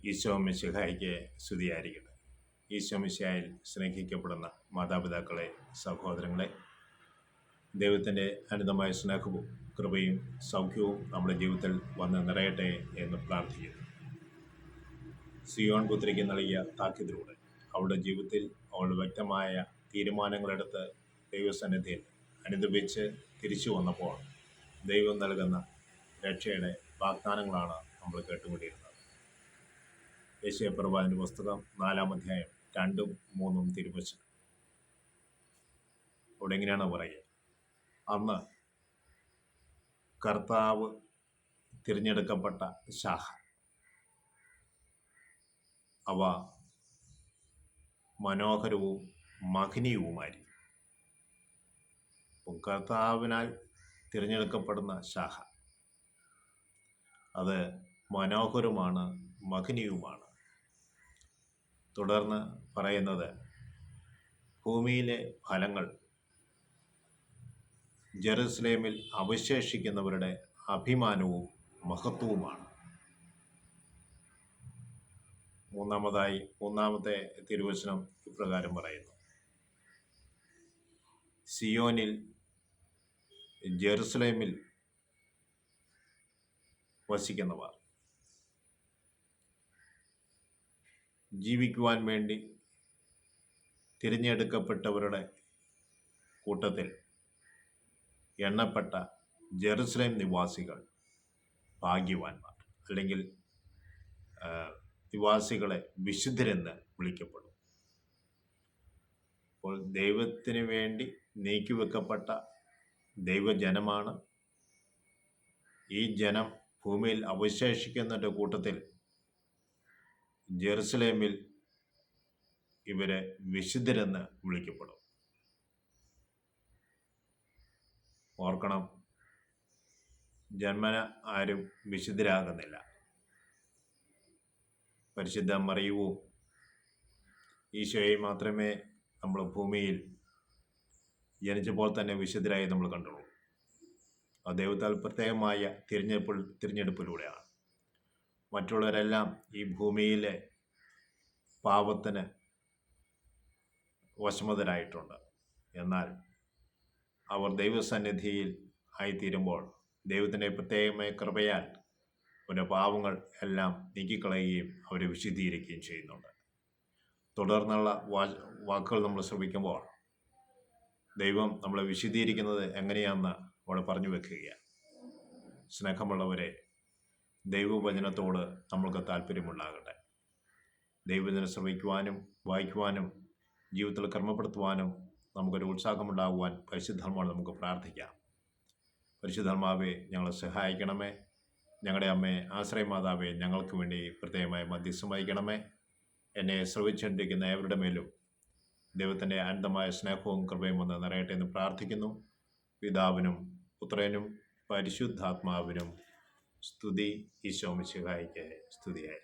ഈശോ മിശിഹായ്ക്ക് സ്തുതിയായിരിക്കട്ടെ. ഈശോ മിശിഹായിൽ സ്നേഹിക്കപ്പെടുന്ന മാതാപിതാക്കളെ, സഹോദരങ്ങളെ, ദൈവത്തിൻ്റെ അനന്തമായ സ്നേഹവും കൃപയും സൗഖ്യവും നമ്മുടെ ജീവിതത്തിൽ വന്ന് നിറയട്ടെ എന്ന് പ്രാർത്ഥിക്കുന്നു. സിയോൺ പുത്രിക്ക് നൽകിയ താക്കീതിലൂടെ അവളുടെ ജീവിതത്തിൽ അവൾ വ്യക്തമായ തീരുമാനങ്ങളെടുത്ത് ദൈവസന്നിധിയിൽ അനുദപിച്ച് തിരിച്ചു വന്നപ്പോൾ ദൈവം നൽകുന്ന രക്ഷയുടെ വാഗ്ദാനങ്ങളാണ് നമ്മൾ കേട്ടുകൊണ്ടിരുന്നത്. യെശയ്യാപ്രവാചകന്റെ പുസ്തകം 4-ാം അധ്യായം 2-3 തിരുവചനം. അവിടെ എങ്ങനെയാണ് പറയുക? അന്ന് കർത്താവ് തിരഞ്ഞെടുക്കപ്പെട്ട ശാഖ, അവ മനോഹരവും മഹനീയവുമായിരിക്കും. അപ്പം കർത്താവിനാൽ തിരഞ്ഞെടുക്കപ്പെടുന്ന ശാഖ അത് മനോഹരവുമാണ്, മഹനീയവുമാണ്. തുടർന്ന് പറയുന്നത്, ഭൂമിയിലെ ഫലങ്ങൾ ജെറുസലേമിൽ അവശേഷിക്കുന്നവരുടെ അഭിമാനവും മഹത്വവുമാണ്. മൂന്നാമത്തെ തിരുവചനം ഇപ്രകാരം പറയുന്നു: സിയോനിൽ, ജെറുസലേമിൽ വസിക്കുന്നവർ ജീവിക്കുവാൻ വേണ്ടി തിരഞ്ഞെടുക്കപ്പെട്ടവരുടെ കൂട്ടത്തിൽ എണ്ണപ്പെട്ട ജെറുസലേം നിവാസികൾ ഭാഗ്യവാന്മാർ, അല്ലെങ്കിൽ നിവാസികളെ വിശുദ്ധരെന്ന് വിളിക്കപ്പെടും. അപ്പോൾ ദൈവത്തിന് വേണ്ടി നീക്കിവെക്കപ്പെട്ട ദൈവജനമാണ്. ഈ ജനം ഭൂമിയിൽ അവശേഷിക്കുന്നതിൻ്റെ കൂട്ടത്തിൽ ജെറുസലേമിൽ ഇവരെ വിശുദ്ധരെന്ന് വിളിക്കപ്പെടും. ഓർക്കണം, ജന്മന ആരും വിശുദ്ധരാകുന്നില്ല. പരിശുദ്ധ മറിയവും ഈശോയെ മാത്രമേ നമ്മൾ ഭൂമിയിൽ ജനിച്ചപ്പോൾ തന്നെ വിശുദ്ധരായി നമ്മൾ കണ്ടുള്ളൂ. അത് ദൈവത്താൽ പ്രത്യേകമായ തിരഞ്ഞെടുപ്പിലൂടെയാണ്. മറ്റുള്ളവരെല്ലാം ഈ ഭൂമിയിലെ പാപത്തിന് വശമതരായിട്ടുണ്ട്. എന്നാൽ അവർ ദൈവസന്നിധിയിൽ ആയിത്തീരുമ്പോൾ ദൈവത്തിൻ്റെ പ്രത്യേകമായ കൃപയാൽ അവരുടെ പാവങ്ങൾ എല്ലാം നീക്കിക്കളയുകയും അവരെ വിശുദ്ധീകരിക്കുകയും ചെയ്യുന്നുണ്ട്. തുടർന്നുള്ള വാക്കുകൾ നമ്മൾ ശ്രമിക്കുമ്പോൾ ദൈവം നമ്മളെ വിശുദ്ധീകരിക്കുന്നത് എങ്ങനെയാണെന്ന് അവിടെ പറഞ്ഞു വെക്കുകയാണ്. സ്നേഹമുള്ളവരെ, ദൈവവചനത്തോട് നമ്മൾക്ക് താല്പര്യമുണ്ടാകട്ടെ. ദൈവവചനം ശ്രമിക്കുവാനും വായിക്കുവാനും ജീവിതത്തിൽ ക്രമപ്പെടുത്തുവാനും നമുക്കൊരു ഉത്സാഹമുണ്ടാകുവാൻ പരിശുദ്ധാത്മാവിനോട് നമുക്ക് പ്രാർത്ഥിക്കാം. പരിശുദ്ധാത്മാവേ, ഞങ്ങളെ സഹായിക്കണമേ. ഞങ്ങളുടെ അമ്മയെ, ആശ്രയമാതാവേ, ഞങ്ങൾക്ക് വേണ്ടി പ്രത്യേകമായി മധ്യസ്ഥം വഹിക്കണമേ. എന്നെ ശ്രവിച്ചുകൊണ്ടിരിക്കുന്ന ഏവരുടെ മേലും ദൈവത്തിൻ്റെ അനന്തമായ സ്നേഹവും കൃപയും വന്ന് നിറയട്ടെ എന്ന് പ്രാർത്ഥിക്കുന്നു. പിതാവിനും പുത്രനും പരിശുദ്ധാത്മാവിനും സ്തുതി. ഈശോ മിശിഹായ്ക്ക് സ്തുതിയായി.